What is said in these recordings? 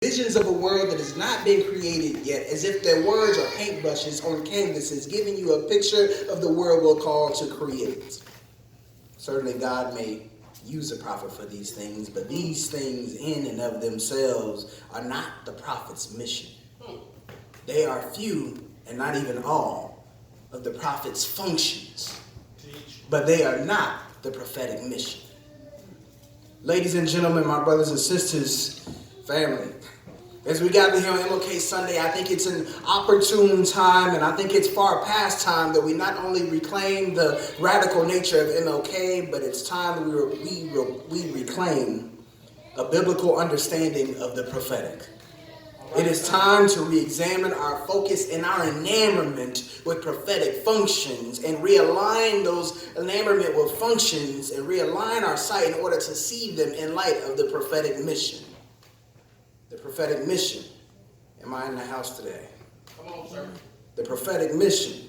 Visions of a world that has not been created yet, as if their words are paintbrushes on canvases, giving you a picture of the world we're called to create. Certainly God may use a prophet for these things, but these things in and of themselves are not the prophet's mission. They are few, and not even all, of the prophet's functions, but they are not the prophetic mission. Ladies and gentlemen, my brothers and sisters, family, as we gather here on MLK Sunday, I think it's an opportune time, and I think it's far past time that we not only reclaim the radical nature of MLK, but it's time that we reclaim a biblical understanding of the prophetic. It is time to re-examine our focus and our enamorment with prophetic functions and realign those enamorment with functions and realign our sight in order to see them in light of the prophetic mission. The prophetic mission. Am I in the house today? Come on, sir. The prophetic mission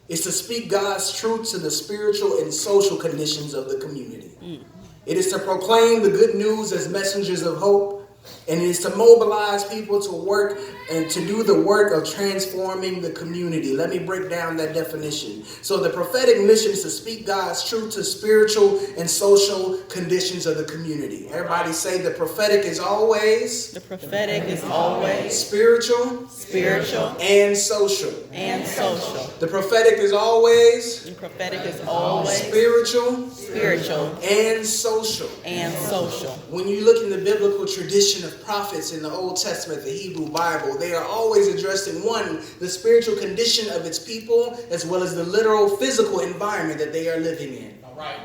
is to speak God's truth to the spiritual and social conditions of the community. It is to proclaim the good news as messengers of hope. And it is to mobilize people to work and to do the work of transforming the community. Let me break down that definition. So the prophetic mission is to speak God's truth to spiritual and social conditions of the community. Everybody say the prophetic is always. The prophetic is always spiritual. Spiritual. And social. And social. The prophetic is always. The prophetic is always spiritual. Spiritual. And social. And social. When you look in the biblical tradition of prophets in the Old Testament, the Hebrew Bible, they are always addressing, one, the spiritual condition of its people, as well as the literal physical environment that they are living in. All right.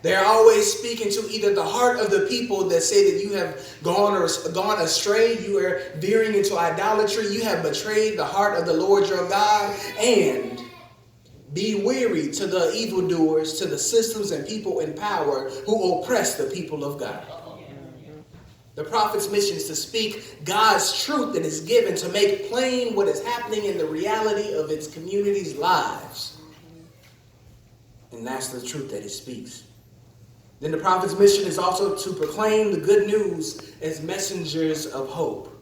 They're always speaking to either the heart of the people that say that you have gone astray, you are veering into idolatry, you have betrayed the heart of the Lord your God, and be weary to the evildoers, to the systems and people in power who oppress the people of God. The prophet's mission is to speak God's truth that is given to make plain what is happening in the reality of its community's lives. And that's the truth that it speaks. Then the prophet's mission is also to proclaim the good news as messengers of hope.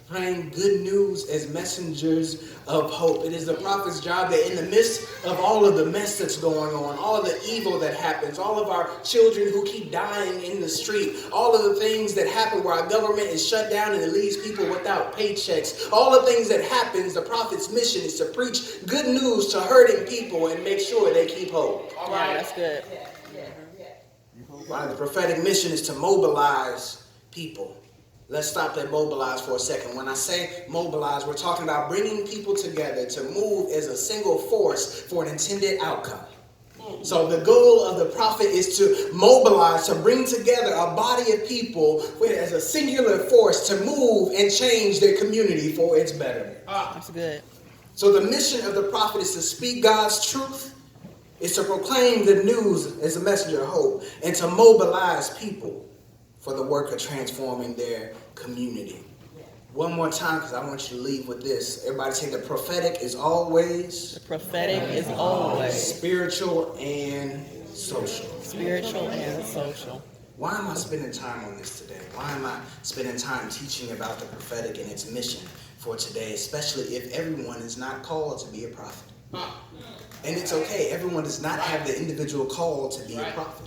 Proclaim good news as messengers of hope. It is the prophet's job that in the midst of all of the mess that's going on, all of the evil that happens, all of our children who keep dying in the street, all of the things that happen where our government is shut down and it leaves people without paychecks, all the things that happens, the prophet's mission is to preach good news to hurting people and make sure they keep hope. All right, that's good. Right, the prophetic mission is to mobilize people. Let's stop at mobilize for a second. When I say mobilize, we're talking about bringing people together to move as a single force for an intended outcome. So the goal of the prophet is to mobilize, to bring together a body of people as a singular force to move and change their community for its betterment. That's good. So the mission of the prophet is to speak God's truth, is to proclaim the news as a messenger of hope, and to mobilize people for the work of transforming their community. One more time, because I want you to leave with this. Everybody say the prophetic is always. The prophetic is always spiritual and social. Spiritual and social. Why am I spending time on this today? Why am I spending time teaching about the prophetic and its mission for today, especially if everyone is not called to be a prophet? And it's okay. Everyone does not have the individual call to be a prophet.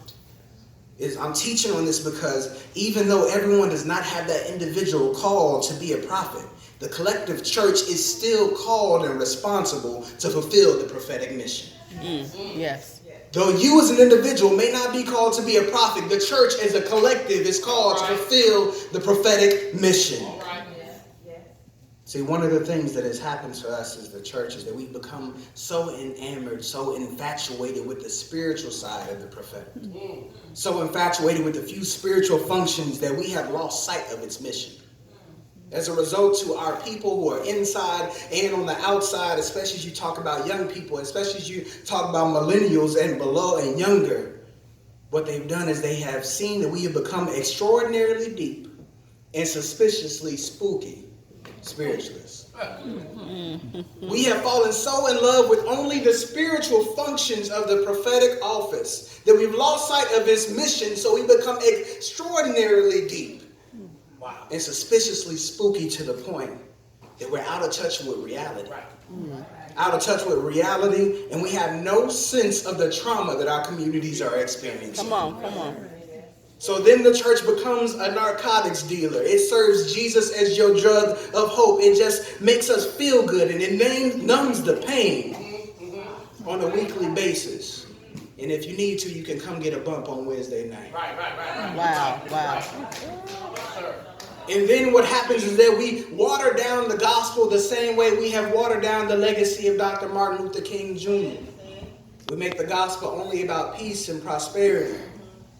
I'm teaching on this because even though everyone does not have that individual call to be a prophet, the collective church is still called and responsible to fulfill the prophetic mission. Yes. Though you as an individual may not be called to be a prophet, the church as a collective is called to fulfill the prophetic mission. See, one of the things that has happened to us as the church is that we've become so enamored, so infatuated with the spiritual side of the prophetic. So infatuated with the few spiritual functions that we have lost sight of its mission. As a result, to our people who are inside and on the outside, especially as you talk about young people, especially as you talk about millennials and below and younger, what they've done is they have seen that we have become extraordinarily deep and suspiciously spooky spiritualists. We have fallen so in love with only the spiritual functions of the prophetic office that we've lost sight of its mission, so we become extraordinarily deep. Wow. and suspiciously spooky to the point that we're out of touch with reality. Out of touch with reality, and we have no sense of the trauma that our communities are experiencing. Come on, come on. So then the church becomes a narcotics dealer. It serves Jesus as your drug of hope. It just makes us feel good, and it numbs the pain on a weekly basis. And if you need to, you can come get a bump on Wednesday night. Wow, wow. And then what happens is that we water down the gospel the same way we have watered down the legacy of Dr. Martin Luther King Jr. We make the gospel only about peace and prosperity,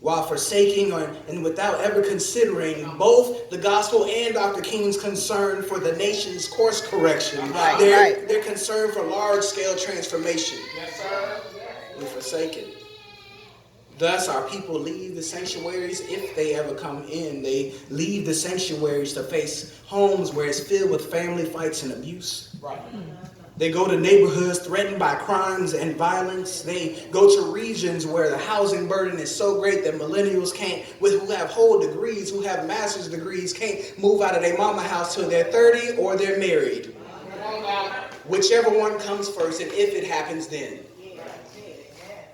while forsaking and without ever considering both the gospel and Dr. King's concern for the nation's course correction. They're concerned for large-scale transformation. Yes, sir. We forsake it. Thus, our people leave the sanctuaries, if they ever come in. They leave the sanctuaries to face homes where it's filled with family fights and abuse. Right. They go to neighborhoods threatened by crimes and violence. They go to regions where the housing burden is so great that millennials who have whole degrees, who have master's degrees, can't move out of their mama house till they're 30 or they're married. Whichever one comes first, and if it happens then.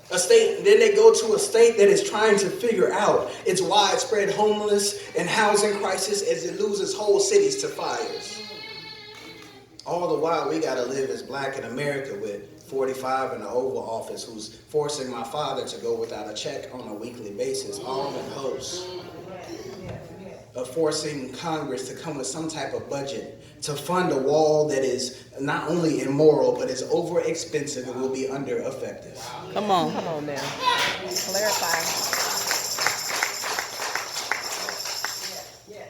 Then they go to a state that is trying to figure out its widespread homeless and housing crisis as it loses whole cities to fires. All the while, we got to live as black in America with 45 in the Oval Office who's forcing my father to go without a check on a weekly basis, all in hopes of forcing Congress to come with some type of budget to fund a wall that is not only immoral, but is over expensive and will be under effective. Come on. Come on now. Clarify.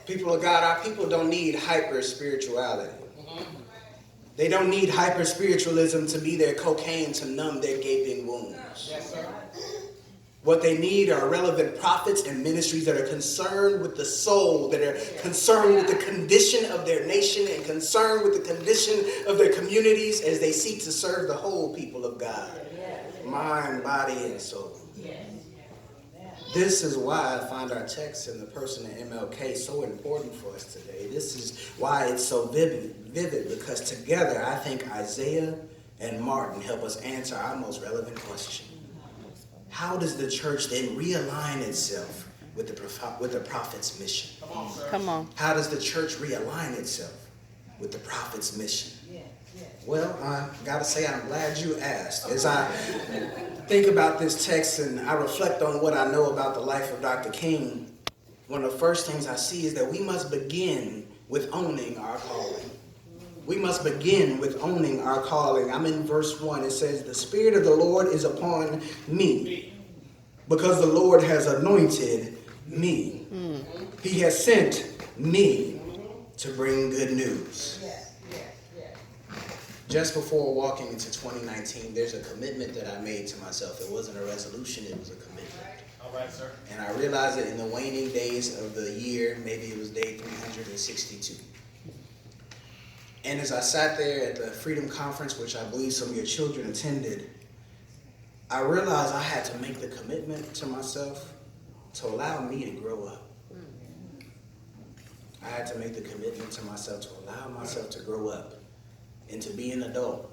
People of God, our people don't need hyper spirituality. They don't need hyper spiritualism to be their cocaine to numb their gaping wounds. Yes, sir. What they need are relevant prophets and ministries that are concerned with the soul, that are concerned with the condition of their nation and concerned with the condition of their communities as they seek to serve the whole people of God. Mind, body, and soul. This is why I find our text in the person of MLK so important for us today. This is why it's so vivid, because together I think Isaiah and Martin help us answer our most relevant question. How does the church then realign itself with the prophet's mission? Come on. How does the church realign itself with the prophet's mission? Well, I gotta say I'm glad you asked. As I think about this text and I reflect on what I know about the life of Dr. King, one of the first things I see is that we must begin with owning our calling. We must begin with owning our calling. I'm in verse 1. It says, "The Spirit of the Lord is upon me, because the Lord has anointed me. He has sent me to bring good news." Just before walking into 2019, there's a commitment that I made to myself. It wasn't a resolution, it was a commitment. All right, sir. And I realized that in the waning days of the year, maybe it was day 362. And as I sat there at the Freedom Conference, which I believe some of your children attended, I realized I had to make the commitment to myself to allow me to grow up. I had to make the commitment to myself to allow myself to grow up and to be an adult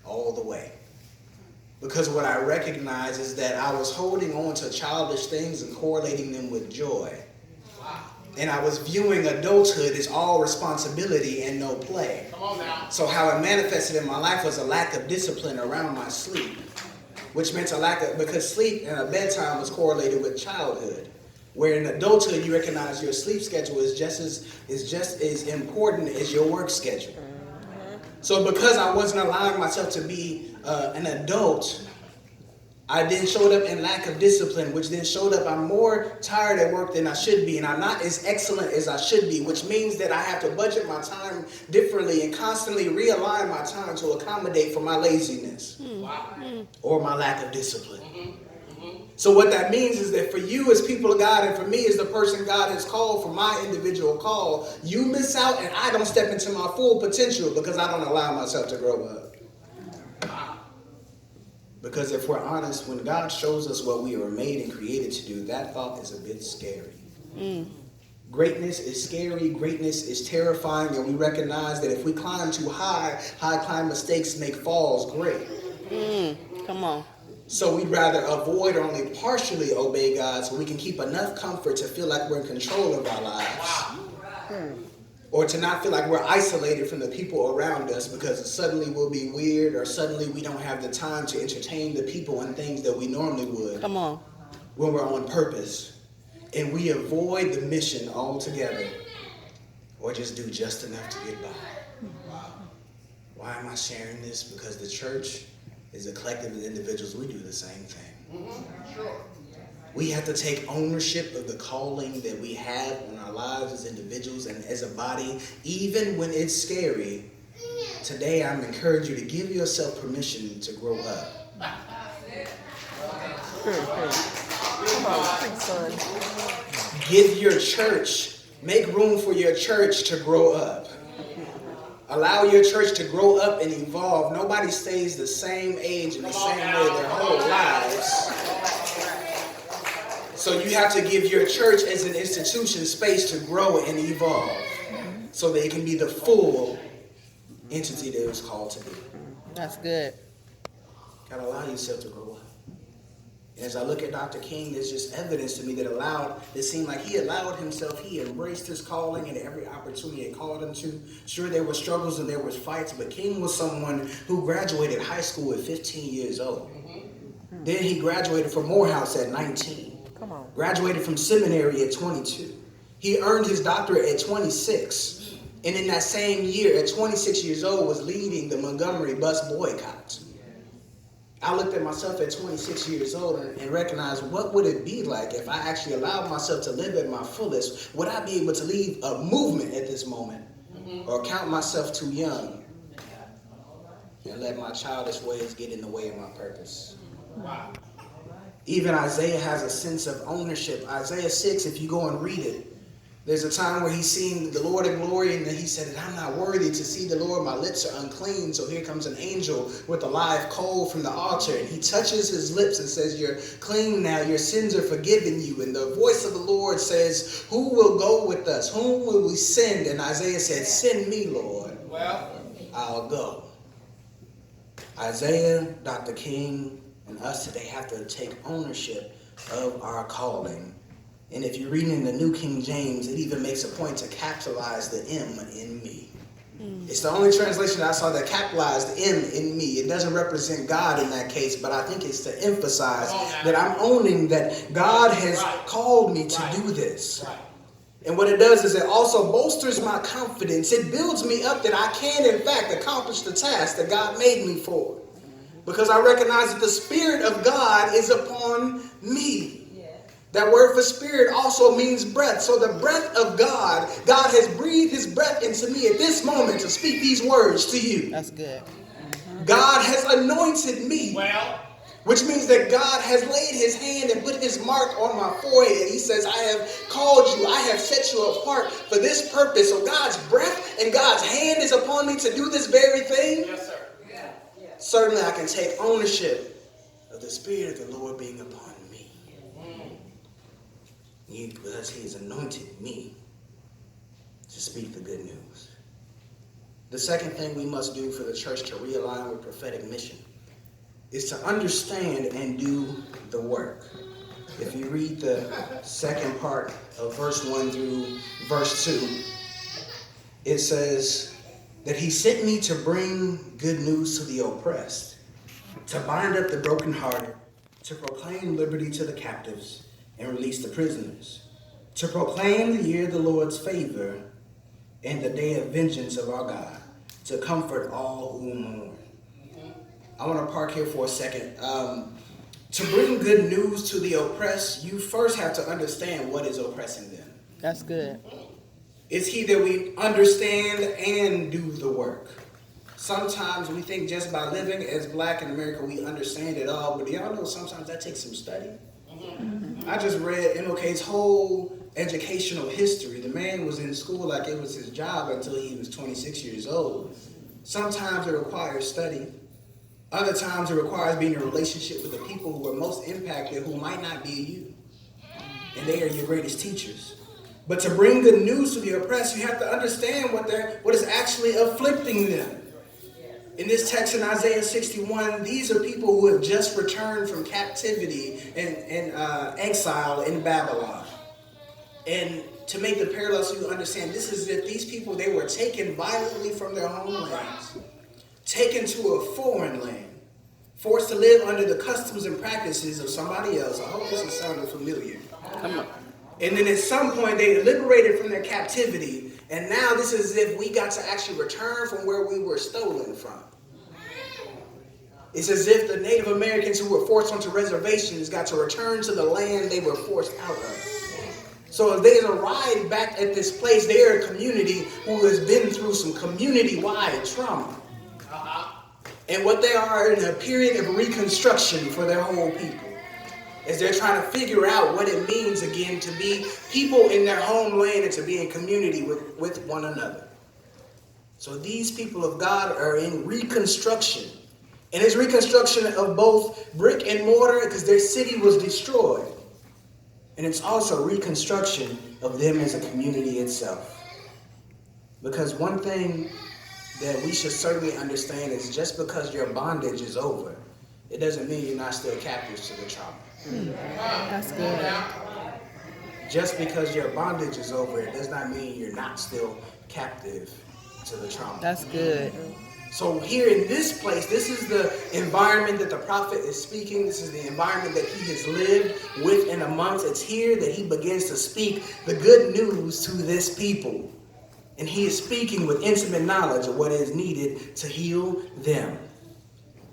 all the way. Because what I recognize is that I was holding on to childish things and correlating them with joy. And I was viewing adulthood as all responsibility and no play. Come on now. So how it manifested in my life was a lack of discipline around my sleep, which meant because sleep and a bedtime was correlated with childhood. Where in adulthood you recognize your sleep schedule is just as important as your work schedule. So because I wasn't allowing myself to be an adult, I then showed up in lack of discipline, which then showed up I'm more tired at work than I should be, and I'm not as excellent as I should be, which means that I have to budget my time differently and constantly realign my time to accommodate for my laziness or my lack of discipline. So what that means is that for you as people of God and for me as the person God has called for my individual call, you miss out and I don't step into my full potential because I don't allow myself to grow up. Because if we're honest, when God shows us what we were made and created to do, that thought is a bit scary. Greatness is scary, greatness is terrifying, and we recognize that if we climb too high, high climb mistakes make falls great. Come on. So we'd rather avoid or only partially obey God so we can keep enough comfort to feel like we're in control of our lives. Or to not feel like we're isolated from the people around us because suddenly we'll be weird or suddenly we don't have the time to entertain the people and things that we normally would. Come on. When we're on purpose. And we avoid the mission altogether or just do just enough to get by. Why am I sharing this? Because the church is a collective of individuals. We do the same thing. We have to take ownership of the calling that we have on our lives as individuals and as a body, even when it's scary. Today, I'm encouraging you to give yourself permission to grow up. Come on, preach, son. Give your church, make room for your church to grow up. Allow your church to grow up and evolve. Nobody stays the same age in the same way their whole lives. So you have to give your church as an institution space to grow and evolve so that it can be the full entity that it was called to be. That's good. Gotta allow yourself to grow up. And as I look at Dr. King, there's just evidence to me that seemed like he allowed himself, he embraced his calling and every opportunity it called him to. Sure, there were struggles and there was fights, but King was someone who graduated high school at 15 years old. Then he graduated from Morehouse at 19. Come on. Graduated from seminary at 22. He earned his doctorate at 26. And in that same year, at 26 years old, was leading the Montgomery bus boycott. I looked at myself at 26 years old and recognized what would it be like if I actually allowed myself to live at my fullest? Would I be able to lead a movement at this moment? Or count myself too young and let my childish ways get in the way of my purpose? Wow. Even Isaiah has a sense of ownership. Isaiah 6, if you go and read it, there's a time where he's seen the Lord in glory, and then he said, I'm not worthy to see the Lord. My lips are unclean. So here comes an angel with a live coal from the altar, and he touches his lips and says, you're clean now. Your sins are forgiven you. And the voice of the Lord says, who will go with us? Whom will we send? And Isaiah said, send me, Lord. Well, I'll go. Isaiah, Dr. King, and us today have to take ownership of our calling. And if you're reading in the New King James, it even makes a point to capitalize the M in me. It's the only translation I saw that capitalized M in me. It doesn't represent God in that case, but I think it's to emphasize that I'm owning that God has called me to do this. And what it does is it also bolsters my confidence. It builds me up that I can, in fact, accomplish the task that God made me for. Because I recognize that the Spirit of God is upon me. That word for spirit also means breath. So the breath of God, God has breathed his breath into me at this moment to speak these words to you. That's good. God has anointed me. Which means that God has laid his hand and put his mark on my forehead. He says, I have called you. I have set you apart for this purpose. So God's breath and God's hand is upon me to do this very thing. Yes, sir. Certainly I can take ownership of the Spirit of the Lord being upon me. Because he has anointed me to speak the good news. The second thing we must do for the church to realign with prophetic mission is to understand and do the work. If you read the second part of verse 1 through verse 2, it says that he sent me to bring good news to the oppressed, to bind up the brokenhearted, to proclaim liberty to the captives, and release the prisoners, to proclaim the year of the Lord's favor and the day of vengeance of our God, to comfort all who mourn. I want to park here for a second. To bring good news to the oppressed, you first have to understand what is oppressing them. That's good. It's key that we understand and do the work. Sometimes we think just by living as black in America, we understand it all. But do y'all know sometimes that takes some study? I just read MLK's whole educational history. The man was in school like it was his job until he was 26 years old. Sometimes it requires study. Other times it requires being in a relationship with the people who are most impacted, who might not be you. And they are your greatest teachers. But to bring good news to the oppressed, you have to understand what is actually afflicting them. In this text in Isaiah 61, these are people who have just returned from captivity and exile in Babylon. And to make the parallel so you understand, this is that these people, they were taken violently from their homelands, taken to a foreign land, forced to live under the customs and practices of somebody else. I hope this is sounding familiar. Come on. And then at some point, they liberated from their captivity. And now this is as if we got to actually return from where we were stolen from. It's as if the Native Americans who were forced onto reservations got to return to the land they were forced out of. So as they arrived back at this place, they are a community who has been through some community-wide trauma. And what they are in a period of reconstruction for their whole people. As they're trying to figure out what it means again to be people in their homeland and to be in community with one another. So these people of God are in reconstruction. And it's reconstruction of both brick and mortar because their city was destroyed. And it's also reconstruction of them as a community itself. Because one thing that we should certainly understand is just because your bondage is over, it doesn't mean you're not still captives to the trauma. That's good. Just because your bondage is over, it does not mean you're not still captive to the trauma. That's good. So here in this place, this is the environment that the prophet is speaking. This is the environment that he has lived with and amongst. It's here that he begins to speak the good news to this people. And he is speaking with intimate knowledge of what is needed to heal them.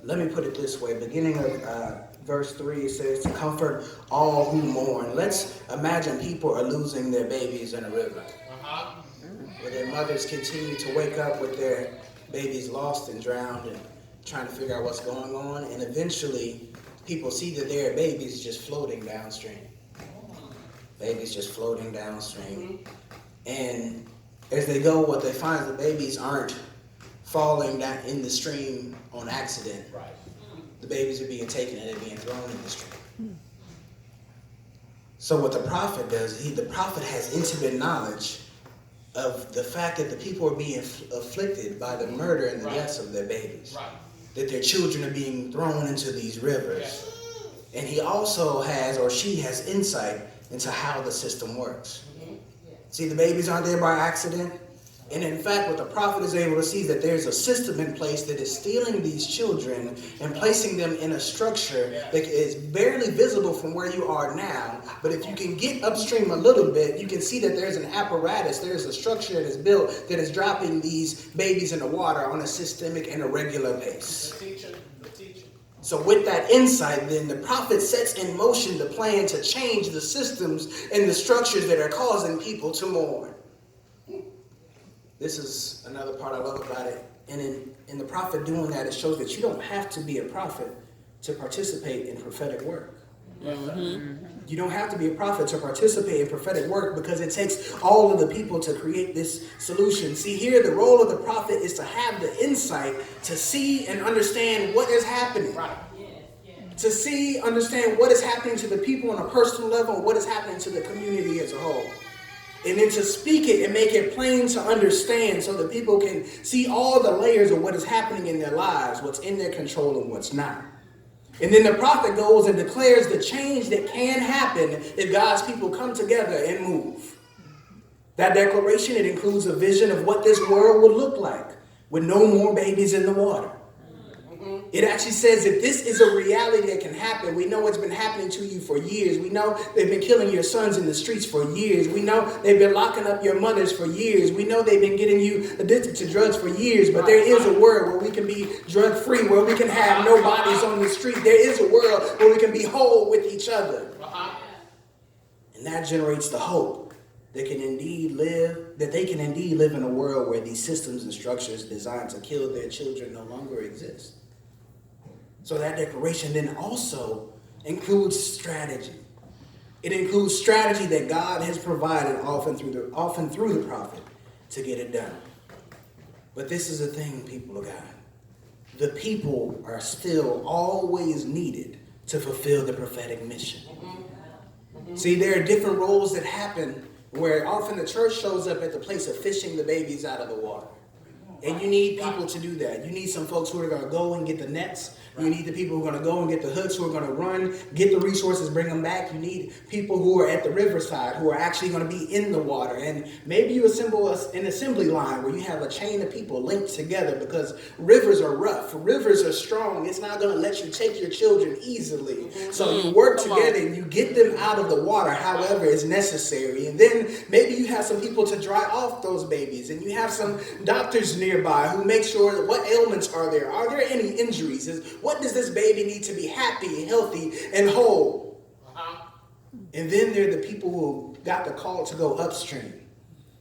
Let me put it this way. Beginning of verse 3, it says, to comfort all who mourn. Let's imagine people are losing their babies in a river. Where their mothers continue to wake up with their babies lost and drowned and trying to figure out what's going on. And eventually, people see that their babies just floating downstream. Babies just floating downstream. And as they go, what they find is the babies aren't falling down in the stream on accident. Right. The babies are being taken and they're being thrown in the stream. So what the prophet does, the prophet has intimate knowledge of the fact that the people are being afflicted by the murder and the deaths of their babies. Right. That their children are being thrown into these rivers. Yeah. And he also has, or she has, insight into how the system works. See, the babies aren't there by accident. And in fact, what the prophet is able to see is that there's a system in place that is stealing these children and placing them in a structure that is barely visible from where you are now. But if you can get upstream a little bit, you can see that there's an apparatus, there's a structure that is built that is dropping these babies in the water on a systemic and a regular pace. So with that insight, then, the prophet sets in motion the plan to change the systems and the structures that are causing people to mourn. This is another part I love about it. And in the prophet doing that, it shows that you don't have to be a prophet to participate in prophetic work. Mm-hmm. You don't have to be a prophet to participate in prophetic work because it takes all of the people to create this solution. See, here the role of the prophet is to have the insight to see and understand what is happening. Right. To see, understand what is happening to the people on a personal level and what is happening to the community as a whole. And then to speak it and make it plain to understand so that people can see all the layers of what is happening in their lives, what's in their control and what's not. And then the prophet goes and declares the change that can happen if God's people come together and move. That declaration, it includes a vision of what this world would look like with no more babies in the water. It actually says that this is a reality that can happen. We know it's been happening to you for years. We know they've been killing your sons in the streets for years. We know they've been locking up your mothers for years. We know they've been getting you addicted to drugs for years. But there is a world where we can be drug-free, where we can have no bodies on the street. There is a world where we can be whole with each other. And that generates the hope that they can indeed live in a world where these systems and structures designed to kill their children no longer exist. So that declaration then also includes strategy. It includes strategy that God has provided often through the prophet to get it done. But this is the thing, people of God. The people are still always needed to fulfill the prophetic mission. See, there are different roles that happen where often the church shows up at the place of fishing the babies out of the water. And you need people to do that. You need some folks who are going to go and get the nets. You need the people who are going to go and get the hooks, who are going to run, get the resources, bring them back. You need people who are at the riverside, who are actually going to be in the water. And maybe you assemble an assembly line where you have a chain of people linked together, because rivers are rough. Rivers are strong. It's not going to let you take your children easily. So you work together and you get them out of the water however is necessary. And then maybe you have some people to dry off those babies. And you have some doctors nearby who make sure that what ailments are there. Are there any injuries? What does this baby need to be happy, healthy, and whole? And then there are the people who got the call to go upstream,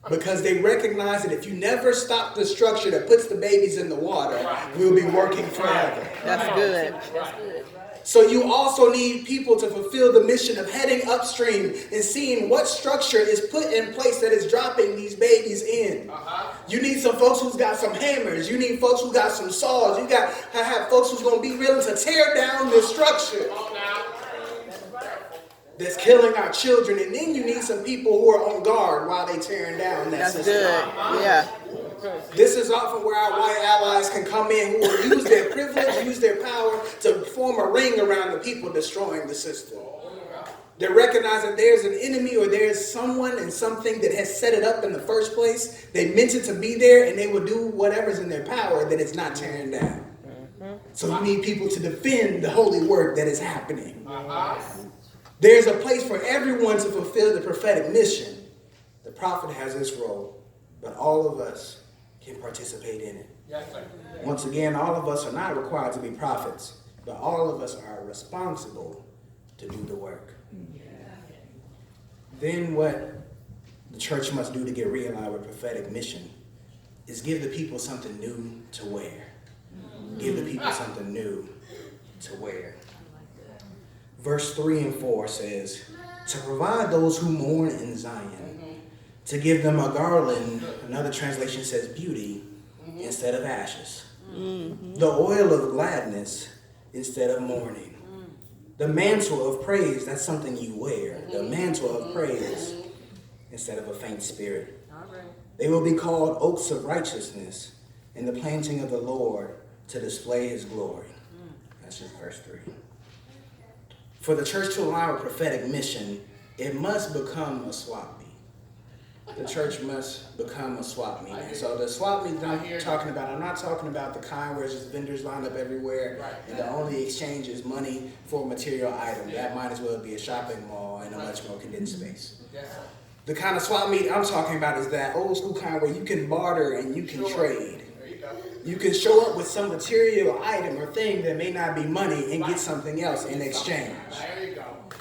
because they recognize that if you never stop the structure that puts the babies in the water, we'll be working forever. That's good. So you also need people to fulfill the mission of heading upstream and seeing what structure is put in place that is dropping these babies in. You need some folks who's got some hammers. You need folks who got some saws. You got to have folks who's going to be willing to tear down this structure that's killing our children. And then you need some people who are on guard while they tearing down that system. Good. Yeah. This is often where our white allies can come in, who will use their privilege, use their power to form a ring around the people destroying the system. They recognize that there's an enemy or there's someone and something that has set it up in the first place. They meant it to be there, and they will do whatever's in their power that it's not tearing down. So you need people to defend the holy work that is happening. There's a place for everyone to fulfill the prophetic mission. The prophet has this role, but all of us can participate in it. Once again, all of us are not required to be prophets, but all of us are responsible to do the work. Then what the church must do to get realigned with prophetic mission is give the people something new to wear. Give the people something new to wear. Verse 3 and 4 says, to provide those who mourn in Zion, to give them a garland, another translation says beauty, instead of ashes. The oil of gladness instead of mourning. The mantle of praise, that's something you wear. The mantle of praise instead of a faint spirit. They will be called oaks of righteousness in the planting of the Lord to display his glory. That's just verse 3. For the church to align with prophetic mission, it must become a swap meet. The church must become a swap meet. And so the swap meet that I'm talking about, I'm not talking about the kind where it's just vendors lined up everywhere and the only exchange is money for a material item. That might as well be a shopping mall in a much more condensed space. The kind of swap meet I'm talking about is that old school kind where you can barter and you can trade. You can show up with some material item or thing that may not be money and get something else in exchange.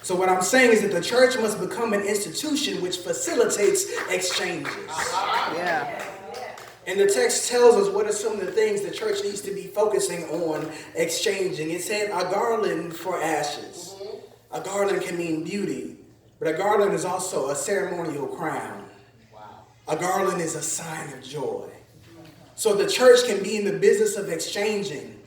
So what I'm saying is that the church must become an institution which facilitates exchanges. And the text tells us what are some of the things the church needs to be focusing on exchanging. It said a garland for ashes. A garland can mean beauty, but a garland is also a ceremonial crown. A garland is a sign of joy. So the church can be in the business of exchanging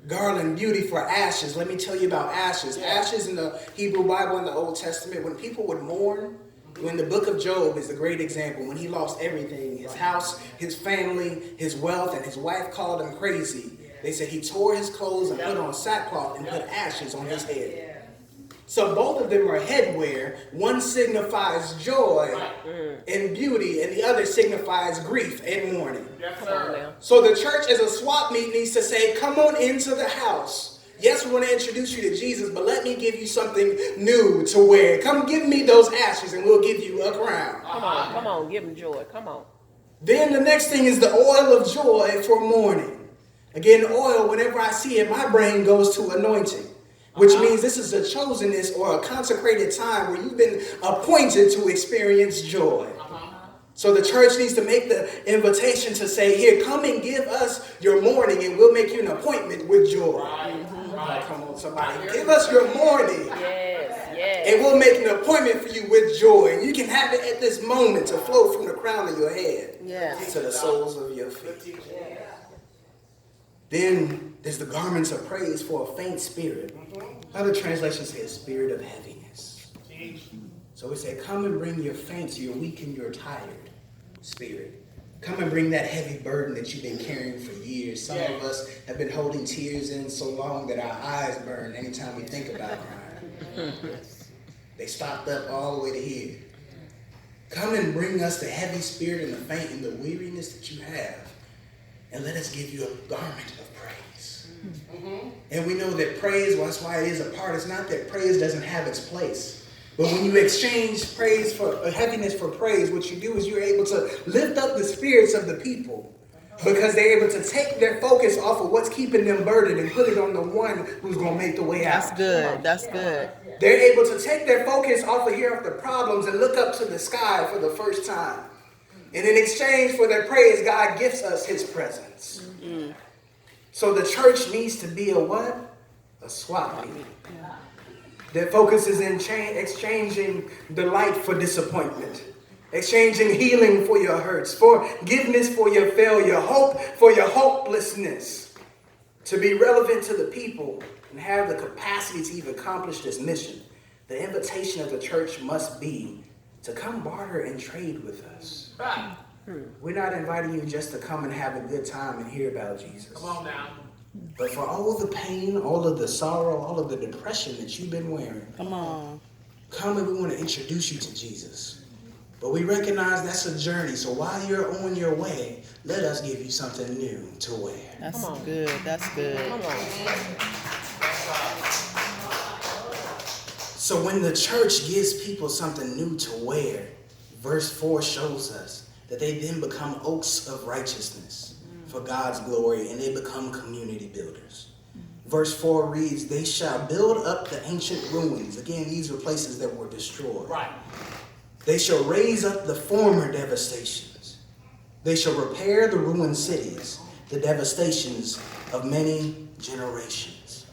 garland, beauty for ashes. Let me tell you about ashes. Ashes in the Hebrew Bible in the Old Testament, when people would mourn, when the book of Job is a great example, when he lost everything, his house, his family, his wealth, and his wife called him crazy. They said he tore his clothes and put on sackcloth and put ashes on his head. So both of them are headwear. One signifies joy and beauty, and the other signifies grief and mourning. So the church as a swap meet needs to say, come on into the house. Yes, we want to introduce you to Jesus, but let me give you something new to wear. Come give me those ashes and we'll give you a crown. Come on, give them joy. Come on. Then the next thing is the oil of joy for mourning. Again, oil, whenever I see it, my brain goes to anointing. Which means this is a chosenness or a consecrated time where you've been appointed to experience joy. So the church needs to make the invitation to say, here, come and give us your mourning and we'll make you an appointment with joy. Come on, somebody. Give us your mourning. And we'll make an appointment for you with joy. And you can have it at this moment to flow from the crown of your head to the soles of your feet. Then there's the garments of praise for a faint spirit. Other translations say a spirit of heaviness. So we say, come and bring your faint, your weak, and your tired spirit. Come and bring that heavy burden that you've been carrying for years. Some of us have been holding tears in so long that our eyes burn anytime we think about crying. They stopped up all the way to here. Come and bring us the heavy spirit and the faint and the weariness that you have. And let us give you a garment of praise. And we know that praise, well, that's why it is a part. It's not that praise doesn't have its place. But when you exchange praise for heaviness for praise, what you do is you're able to lift up the spirits of the people because they're able to take their focus off of what's keeping them burdened and put it on the one who's going to make the way out. That's good. That's good. They're able to take their focus off of here of the problems and look up to the sky for the first time. And in exchange for their praise, God gives us his presence. So the church needs to be a what? A swap meet. That focuses in exchanging delight for disappointment, exchanging healing for your hurts, forgiveness for your failure, hope for your hopelessness, to be relevant to the people and have the capacity to even accomplish this mission. The invitation of the church must be to come barter and trade with us. We're not inviting you just to come and have a good time and hear about Jesus. Come on now. But for all the pain, all of the sorrow, all of the depression that you've been wearing, come and we want to introduce you to Jesus. But we recognize that's a journey. So while you're on your way, let us give you something new to wear. That's good. That's good. Come on. So when the church gives people something new to wear, verse 4 shows us that they then become oaks of righteousness for God's glory, and they become community builders. Verse 4 reads, they shall build up the ancient ruins. Again, these were places that were destroyed. Right. They shall raise up the former devastations. They shall repair the ruined cities, the devastations of many generations.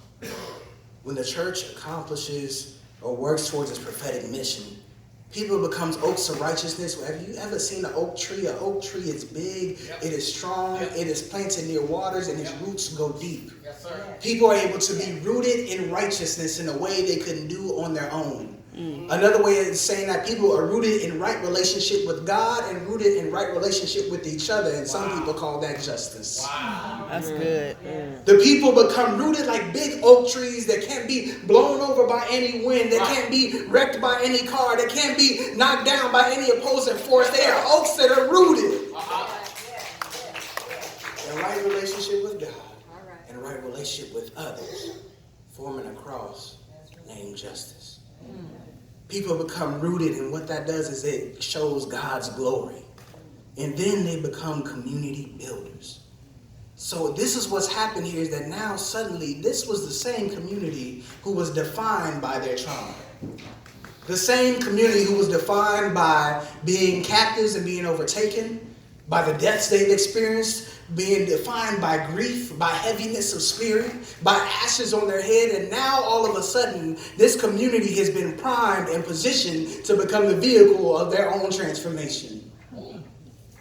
When the church accomplishes or works towards its prophetic mission, people becomes oaks of righteousness. Have you ever seen an oak tree? An oak tree is big, it is strong, it is planted near waters, and its roots go deep. Yes, sir. People are able to be rooted in righteousness in a way they couldn't do on their own. Another way of saying that people are rooted in right relationship with God and rooted in right relationship with each other. And some people call that justice. Wow. That's good. The people become rooted like big oak trees that can't be blown over by any wind. That can't be wrecked by any car. That can't be knocked down by any opposing force. They are oaks that are rooted in right relationship with God and right relationship with others, forming a cross named justice. People become rooted, and what that does is it shows God's glory. And then they become community builders. So this is what's happened here, is that now suddenly this was the same community who was defined by their trauma. The same community who was defined by being captives and being overtaken, by the deaths they've experienced, being defined by grief, by heaviness of spirit, by ashes on their head. And now all of a sudden, this community has been primed and positioned to become the vehicle of their own transformation.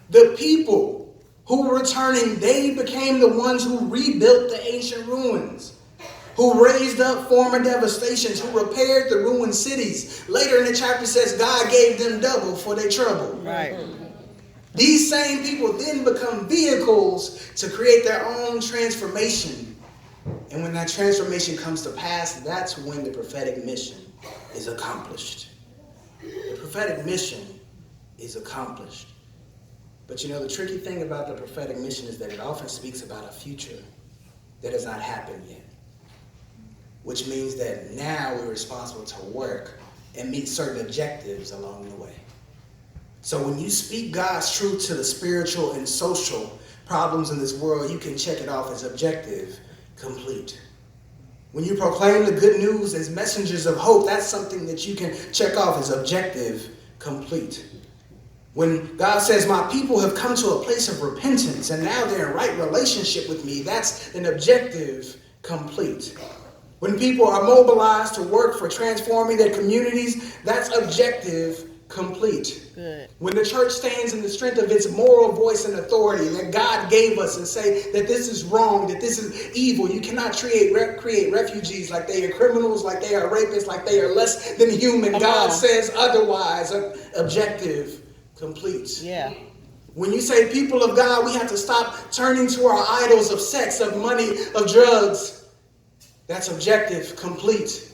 The people who were returning, they became the ones who rebuilt the ancient ruins, who raised up former devastations, who repaired the ruined cities. Later in the chapter says God gave them double for their trouble. Right. These same people then become vehicles to create their own transformation. And when that transformation comes to pass, that's when the prophetic mission is accomplished. The prophetic mission is accomplished. But you know, the tricky thing about the prophetic mission is that it often speaks about a future that has not happened yet. Which means that now we're responsible to work and meet certain objectives along the way. So when you speak God's truth to the spiritual and social problems in this world, you can check it off as objective complete. When you proclaim the good news as messengers of hope, that's something that you can check off as objective complete. When God says, my people have come to a place of repentance and now they're in right relationship with me, that's an objective complete. When people are mobilized to work for transforming their communities, that's objective complete. Good. When the church stands in the strength of its moral voice and authority that God gave us and say that this is wrong, that this is evil, you cannot create refugees like they are criminals, like they are rapists, like they are less than human. God says otherwise. Objective, complete. Yeah. When you say people of God, we have to stop turning to our idols of sex, of money, of drugs. That's objective, complete.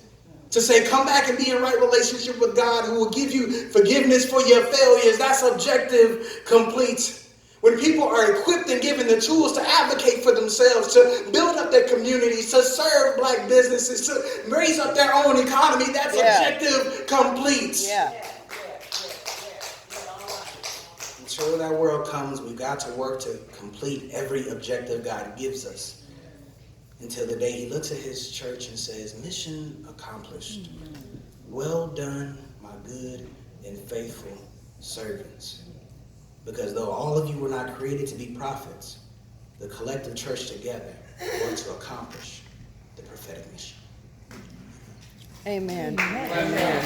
To say, come back and be in right relationship with God who will give you forgiveness for your failures. That's objective, complete. When people are equipped and given the tools to advocate for themselves, to build up their communities, to serve black businesses, to raise up their own economy, that's objective, complete. Yeah. Until that world comes, we've got to work to complete every objective God gives us. Until the day he looks at his church and says, mission accomplished. Well done, my good and faithful servants. Because though all of you were not created to be prophets, the collective church together were to accomplish the prophetic mission. Amen. Amen.